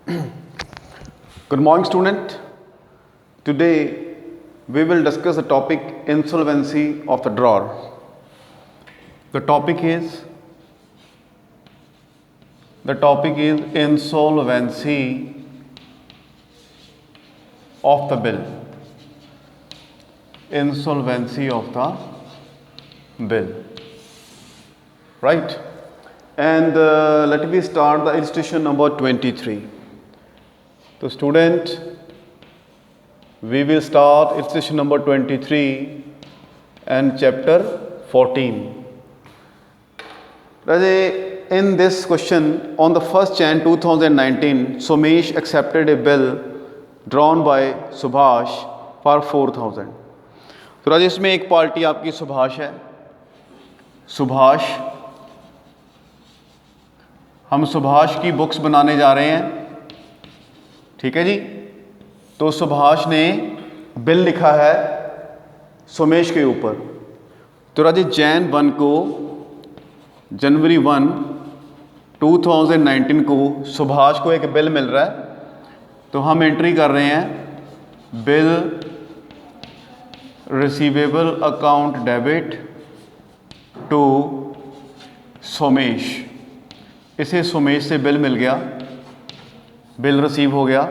Good morning, student. Today we will discuss the topic insolvency of the drawer. The topic is insolvency of the bill. Insolvency of the bill. Right? And let me start the illustration number 23. So student, we will start illustration number 23 and chapter 14. In this question, on the 1st Jan 2019, Somesh accepted a bill drawn by Subhash for 4,000. तो राजे इसमें एक party आपकी सुभाष है. सुभाष, हम सुभाष की books बनाने जा रहे हैं. ठीक है जी. तो सुभाष ने बिल लिखा है सोमेश के ऊपर. तो राजे जनवरी 1 2019 को सुभाष को एक बिल मिल रहा है. तो हम एंट्री कर रहे हैं bill receivable account debit to Somesh. इसे सोमेश से बिल मिल गया, बिल रिसीव हो गया.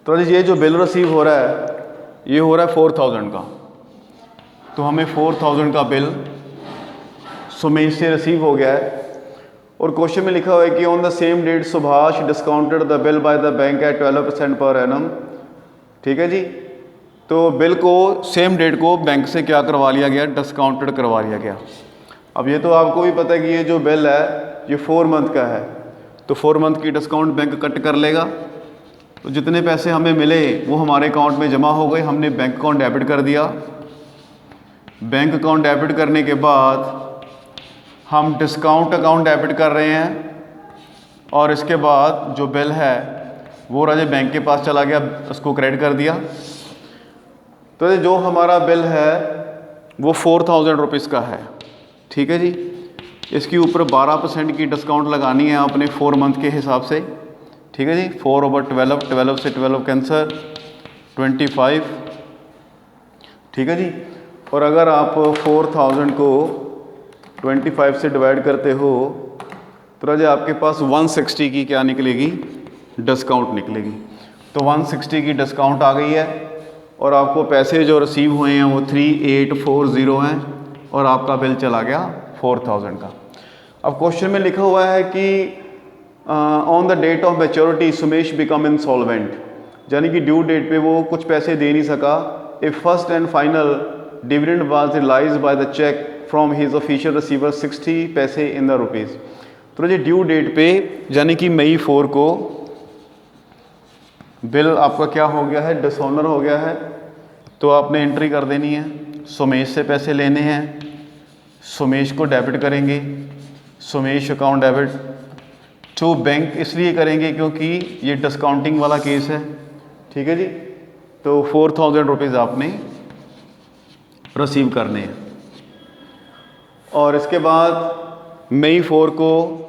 तो ये जो बिल रिसीव हो रहा है ये हो रहा है 4,000 का. तो हमें 4,000 का बिल सोमेश से रिसीव हो गया है. और क्वेश्चन में लिखा हुआ है कि on the same date Subhash discounted the bill by the bank at 12% per annum. ठीक है जी. तो बिल को सेम डेट को बैंक से क्या करवा लिया गया, डिस्काउंटेड करवा लिया गया. अब ये तो आपको भी पता है कि ये जो बिल है ये 4 मंथ का है. तो 4 मंथ की डिस्काउंट बैंक कट कर लेगा. तो जितने पैसे हमें मिले वो हमारे अकाउंट में जमा हो गए. हमने बैंक अकाउंट डेबिट कर दिया. बैंक अकाउंट डेबिट करने के बाद हम डिस्काउंट अकाउंट डेबिट कर रहे हैं. और इसके बाद जो बिल है वो राजे बैंक के पास चला गया, उसको क्रेडिट कर दिया. तो जो हमारा बिल है वो 4,000 रुपीज़ का है. ठीक है जी. इसके ऊपर 12% की डिस्काउंट लगानी है आपने 4 मंथ के हिसाब से. ठीक है जी. 4/12, 12 से 12 कैंसर 25. ठीक है जी. और अगर आप 4,000 को 25 से डिवाइड करते हो तो राजा आपके पास 160 की क्या निकलेगी, डिस्काउंट निकलेगी. तो 160 की डिस्काउंट आ गई है और आपको पैसे जो रिसीव हुए हैं वो 3840 हैं और आपका बिल चला गया 4,000 का. अब क्वेश्चन में लिखा हुआ है कि on the date of maturity Sumesh become insolvent, यानी कि ड्यू डेट पे वो कुछ पैसे दे नहीं सका. A first and final dividend was realised by the cheque from his official receiver 60 paise in the rupees. तो ये ड्यू डेट पे यानी कि मई 4 को बिल आपका क्या हो गया है, डिसऑनर हो गया है. तो आपने एंट्री कर देनी है. सोमेश से पैसे लेने हैं, सोमेश को डेबिट करेंगे. Somesh account debit to bank इसलिए करेंगे क्योंकि ये डिस्काउंटिंग वाला केस है. ठीक है जी. तो 4,000 रुपीज़ आपने रिसीव करने हैं. और इसके बाद मई 4 को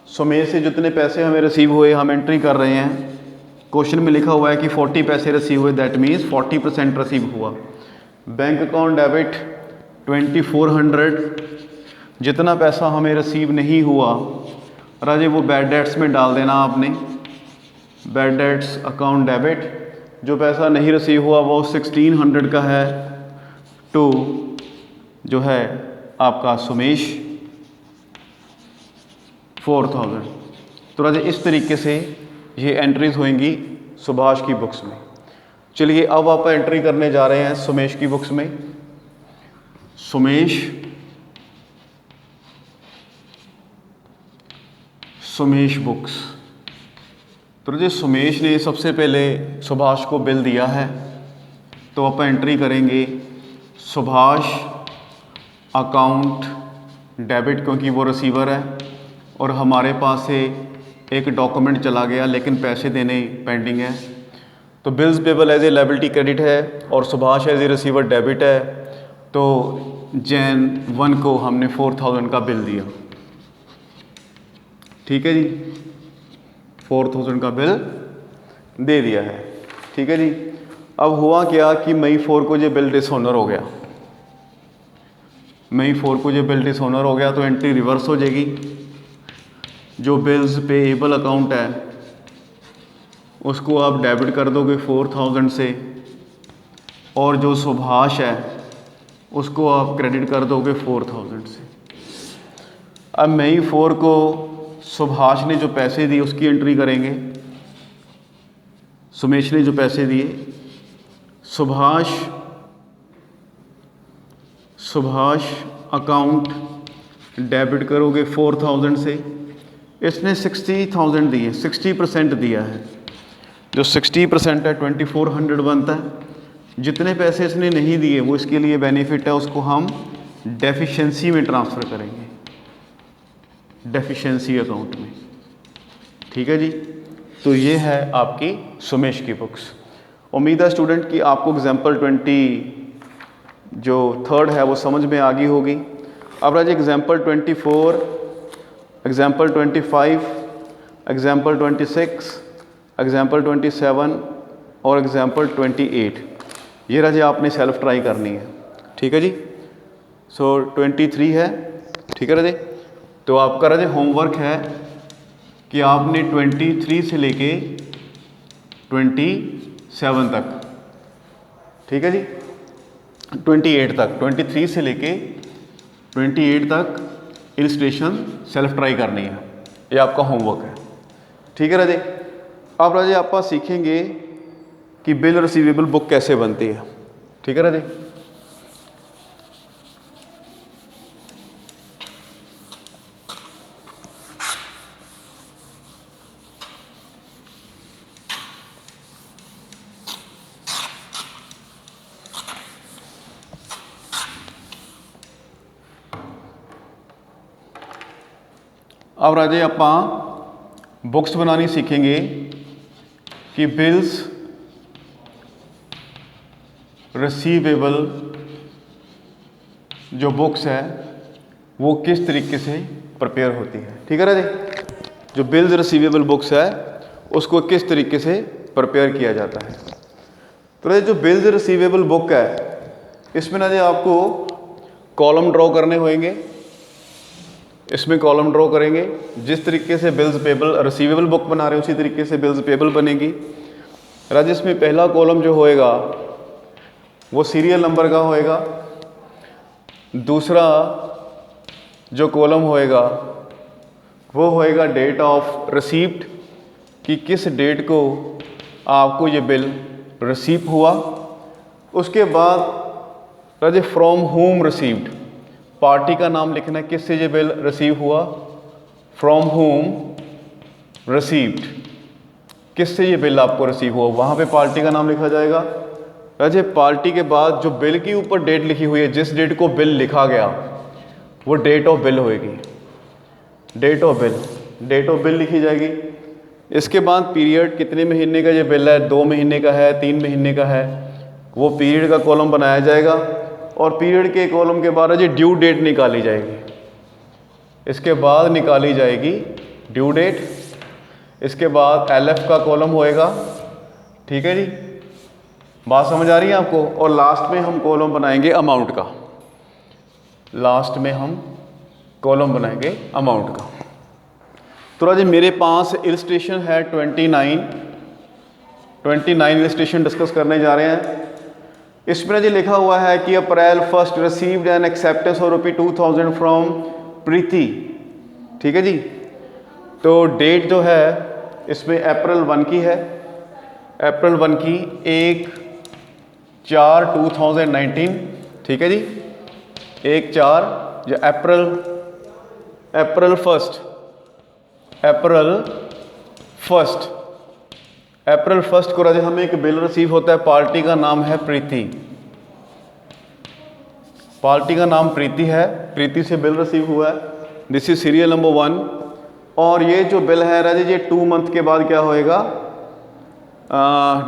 सोमेश से जितने पैसे हमें रिसीव हुए हम एंट्री कर रहे हैं. क्वेश्चन में लिखा हुआ है कि 40 पैसे रिसीव हुए, दैट मीन्स 40% रिसीव हुआ. Bank account debit 2400. जितना पैसा हमें रिसीव नहीं हुआ राजे वो बैड डेट्स में डाल देना आपने. बैड डेट्स अकाउंट डेबिट, जो पैसा नहीं रिसीव हुआ वो 1600 का है टू जो है आपका सोमेश 4,000. तो राजे इस तरीके से ये एंट्रीज होंगी सुभाष की बुक्स में. चलिए अब आप एंट्री करने जा रहे हैं सोमेश की बुक्स में. सोमेश बुक्स. तो राजे सोमेश ने सबसे पहले सुभाष को बिल दिया है. तो आप एंट्री करेंगे सुभाष अकाउंट डेबिट, क्योंकि वो रिसीवर है और हमारे पास से एक डॉक्यूमेंट चला गया लेकिन पैसे देने पेंडिंग है. तो bills payable as a liability credit है और Subhash as a receiver debit है. तो Jan 1 को हमने 4,000 का बिल दिया. ठीक है जी, 4000 का बिल दे दिया है। ठीक है जी, अब हुआ क्या कि मई 4 को ये बिल डिसऑनर हो गया। मई 4 को ये बिल डिसऑनर हो गया तो एंट्री रिवर्स हो जाएगी। जो बिल्स पेएबल अकाउंट है उसको आप डेबिट कर दोगे 4000 से, और जो सुभाष है उसको आप क्रेडिट कर दोगे 4000 से। अब मई 4 को सुभाष ने जो पैसे दिए उसकी एंट्री करेंगे। सुमेश ने जो पैसे दिए, सुभाष अकाउंट डेबिट करोगे 4000 से। इसने 60,000 दिए, 60% दिया है। जो 60% है 2400 बनता है। जितने पैसे इसने नहीं दिए वो इसके लिए बेनिफिट है, उसको हम डेफिशिएंसी में ट्रांसफ़र करेंगे, डेफिशिएंसी अकाउंट में। ठीक है जी, तो ये है आपकी सुमेश की बुक्स। उम्मीद है स्टूडेंट कि आपको एग्जाम्पल 20 जो थर्ड है वो समझ में आ गई होगी। अब राज एग्जाम्पल 24, एग्जाम्पल 25, एग्जाम्पल 26, एग्जाम्पल 27 और एग्जाम्पल 28, ये राजे आपने सेल्फ ट्राई करनी है। ठीक है जी, सो 23 है। ठीक है राजे, तो आपका राजे होमवर्क है कि आपने 23 से लेके 27 तक, ठीक है जी, 28 तक, 23 से लेके 28 तक इलस्ट्रेशन सेल्फ ट्राई करनी है। ये आपका होमवर्क है। ठीक है राजे, अब राजे आप सीखेंगे कि बिल रिसीवेबल बुक कैसे बनती है। ठीक है राजे, अब राजे आप बुक्स बनानी सीखेंगे कि बिल्स रिसीवेबल जो बुक्स है वो किस तरीके से प्रिपेयर होती है। ठीक है राजे, जो बिल्स रिसीवेबल बुक्स है उसको किस तरीके से प्रिपेयर किया जाता है। तो राजे जो बिल्स रिसीवेबल बुक है इसमें राजे आपको कॉलम ड्रॉ करने होंगे। इसमें कॉलम ड्रॉ करेंगे, जिस तरीके से बिल्स पेबल रिसीवेबल बुक बना रहे हैं उसी तरीके से बिल्स पेबल बनेगी। राजे इसमें पहला कॉलम जो होएगा वो सीरियल नंबर का होएगा। दूसरा जो कॉलम होएगा वो होएगा डेट ऑफ रिसीप्ट, कि किस डेट को आपको ये बिल रिसीव हुआ। उसके बाद राजे फ्रॉम होम रिसीव्ड, पार्टी का नाम लिखना है, किससे ये बिल रिसीव हुआ, फ्रॉम होम रिसीव्ड, किससे ये बिल आपको रिसीव हुआ, वहाँ पे पार्टी का नाम लिखा जाएगा। राजे पार्टी के बाद जो बिल के ऊपर डेट लिखी हुई है, जिस डेट को बिल लिखा गया वो डेट ऑफ बिल होएगी, date of bill, date of bill लिखी जाएगी। इसके बाद पीरियड, कितने महीने का ये बिल है, 2 महीने का है, 3 महीने का है, वो पीरियड का कॉलम बनाया जाएगा। और पीरियड के कॉलम के बाद जी ड्यू डेट निकाली जाएगी। इसके बाद निकाली जाएगी ड्यू डेट। इसके बाद एलएफ का कॉलम होएगा। ठीक है जी, बात समझ आ रही है आपको। और लास्ट में हम कॉलम बनाएंगे अमाउंट का, लास्ट में हम कॉलम बनाएंगे अमाउंट का। तो राजी मेरे पास इलस्ट्रेशन है 29 इलस्ट्रेशन डिस्कस करने जा रहे हैं। इसमें जी लिखा हुआ है कि April 1 received an acceptance of ₹2000 from Preeti. ठीक है जी, तो डेट जो है इसमें अप्रैल 1 की है, अप्रैल 1 की 1/4/2019। ठीक है जी, 1/4 जो अप्रैल 1, अप्रैल 1 को राजे हमें एक बिल रिसीव होता है। पार्टी का नाम है प्रीति, पार्टी का नाम प्रीति है, प्रीति से बिल रिसीव हुआ है। This is serial number 1। और ये जो बिल है राजे ये 2 मंथ के बाद क्या होएगा,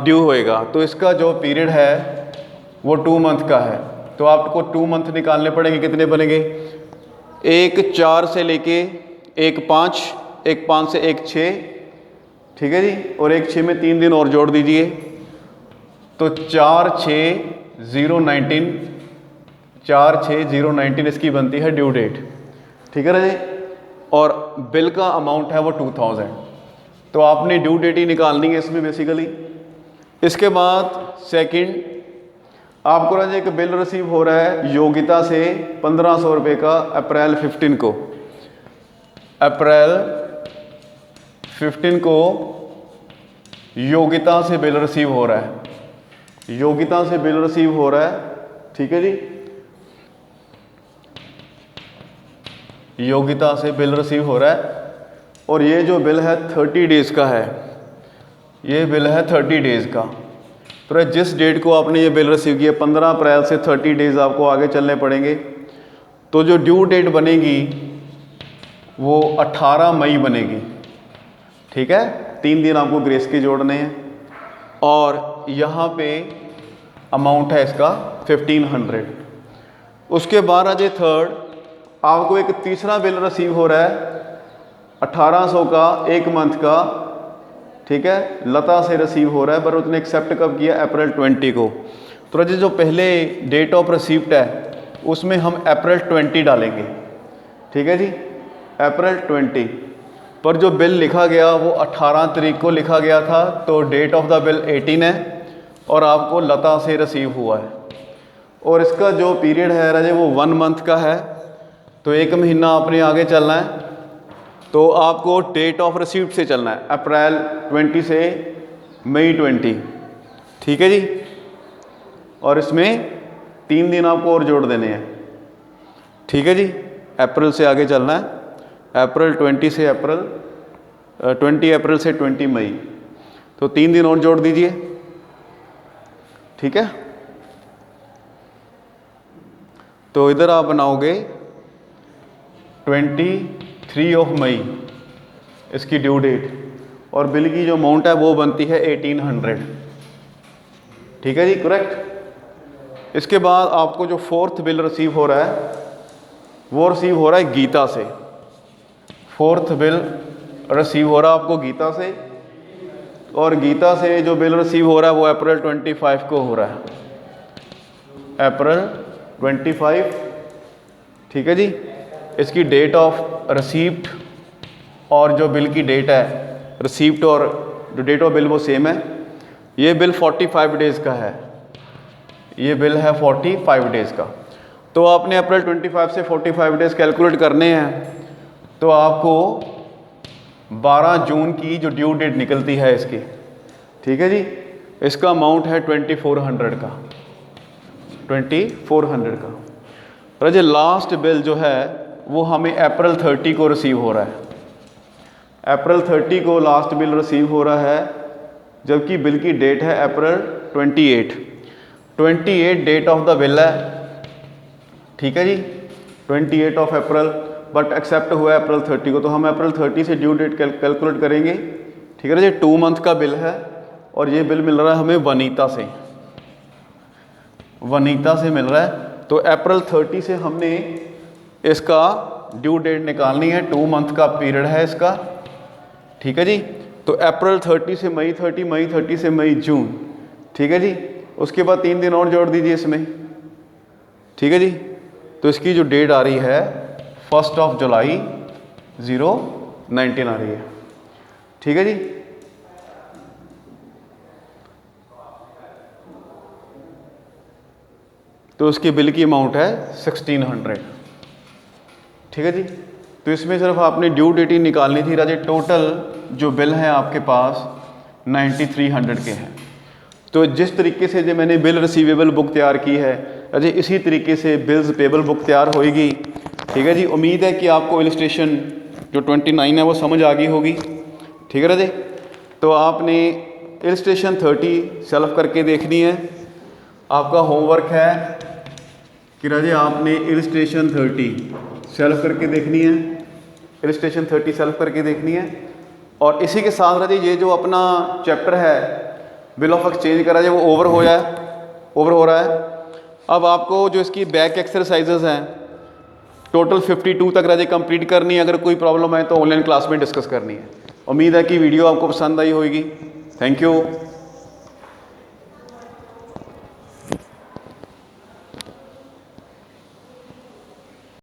ड्यू होएगा। तो इसका जो पीरियड है वो 2 मंथ का है। तो आपको 2 मंथ निकालने पड़ेंगे। कितने बनेंगे, 1/4 से लेके 1/5, एक 5 से एक 6, ठीक है जी, और एक 6 में 3 दिन और जोड़ दीजिए तो 4/6/019, 4/6/019 इसकी बनती है ड्यू डेट, ठीक है ना जी। और बिल का अमाउंट है वो 2000, तो आपने ड्यू डेट ही निकालनी है इसमें बेसिकली। इसके बाद सेकंड आपको राजे एक बिल रिसीव हो रहा है योगिता से 1500 रुपये का अप्रैल 15 को, अप्रैल 15 को योगिता से बिल रिसीव हो रहा है, योगिता से बिल रिसीव हो रहा है, ठीक है जी, योगिता से बिल रिसीव हो रहा है। और ये जो बिल है 30 डेज़ का है, ये बिल है 30 डेज़ का। तो जिस डेट को आपने ये बिल रिसीव किया 15 अप्रैल से 30 डेज़ आपको आगे चलने पड़ेंगे। तो जो ड्यू डेट बनेगी वो 18 मई बनेगी, ठीक है, 3 दिन आपको ग्रेस के जोड़ने हैं। और यहाँ पे अमाउंट है इसका 1500। उसके बाद अजय थर्ड आपको एक तीसरा बिल रिसीव हो रहा है 1800 का, 1 मंथ का, ठीक है, लता से रिसीव हो रहा है, पर उसने एक्सेप्ट कब किया, अप्रैल 20 को। तो अजय जो पहले डेट ऑफ रिसीप्ट है उसमें हम अप्रैल 20 डालेंगे, ठीक है जी, अप्रैल 20। पर जो बिल लिखा गया वो 18 तारीख को लिखा गया था, तो डेट ऑफ द बिल 18 है और आपको लता से रिसीव हुआ है। और इसका जो पीरियड है राजे वो 1 मंथ का है, तो 1 महीना आपने आगे चलना है। तो आपको डेट ऑफ रिसीप्ट से चलना है, अप्रैल 20 से मई 20, ठीक है जी। और इसमें 3 दिन आपको और जोड़ देने हैं, ठीक है जी। अप्रैल से आगे चलना है, अप्रैल 20 से अप्रैल 20 अप्रैल से 20 मई, तो 3 दिन और जोड़ दीजिए, ठीक है। तो इधर आप बनाओगे 23 ऑफ मई इसकी ड्यू डेट, और बिल की जो अमाउंट है वो बनती है 1800, ठीक है जी, करेक्ट। इसके बाद आपको जो 4th बिल रिसीव हो रहा है वो रिसीव हो रहा है गीता से, 4th बिल रिसीव हो रहा है आपको गीता से। और गीता से जो बिल रिसीव हो रहा है वो अप्रैल 25 को हो रहा है, अप्रैल 25, ठीक है जी। इसकी डेट ऑफ रिसीप्ट और जो बिल की डेट है, रिसीप्ट और जो डेट ऑफ बिल वो सेम है। ये बिल 45 डेज़ का है, ये बिल है 45 डेज़ का। तो आपने अप्रैल 25 से 45 डेज़ कैलकुलेट करने हैं, तो आपको 12 जून की जो ड्यू डेट निकलती है इसकी, ठीक है जी, इसका अमाउंट है 2400 का, 2400 का। और जो लास्ट बिल जो है वो हमें अप्रैल 30 को रिसीव हो रहा है, अप्रैल 30 को लास्ट बिल रिसीव हो रहा है, जबकि बिल की डेट है अप्रैल 28 डेट ऑफ द बिल है, ठीक है जी, 28 ऑफ अप्रैल, बट एक्सेप्ट हुआ है अप्रैल 30 को। तो हम अप्रैल 30 से ड्यू डेट कैलकुलेट करेंगे, ठीक है ना जी। 2 मंथ का बिल है और ये बिल मिल रहा है हमें वनीता से, वनीता से मिल रहा है। तो अप्रैल 30 से हमने इसका ड्यू डेट निकालनी है, 2 मंथ का पीरियड है इसका, ठीक है जी। तो अप्रैल 30 से मई 30, मई 30 से मई जून, ठीक है जी। उसके बाद 3 दिन और जोड़ दीजिए इसमें, ठीक है जी। तो इसकी जो डेट आ रही है 1 जुलाई 2019 आ रही है, ठीक है जी। तो उसकी बिल की अमाउंट है 1600, ठीक है जी। तो इसमें सिर्फ आपने ड्यू डेट ही निकालनी थी राजे। टोटल जो बिल हैं आपके पास 9300 के हैं। तो जिस तरीके से जो मैंने बिल रिसीवेबल बुक तैयार की है अजय, इसी तरीके से बिल्स पेबल बुक तैयार होएगी, ठीक है जी। उम्मीद है कि आपको इलस्ट्रेशन जो 29 है वो समझ आ गई होगी, ठीक है राजे। तो आपने इलस्ट्रेशन 30 सेल्फ करके देखनी है। आपका होमवर्क है कि राजे आपने इलस्ट्रेशन 30 सेल्फ करके देखनी है, इलस्ट्रेशन 30 सेल्फ करके देखनी है। और इसी के साथ राजे ये जो अपना चैप्टर है बिल ऑफ एक्सचेंज का राजे वो ओवर हो रहा है। अब आपको जो इसकी बैक एक्सरसाइजेज हैं टोटल 52 तक राजे कंप्लीट करनी है। अगर कोई प्रॉब्लम है तो ऑनलाइन क्लास में डिस्कस करनी है। उम्मीद है कि वीडियो आपको पसंद आई होगी। Thank you.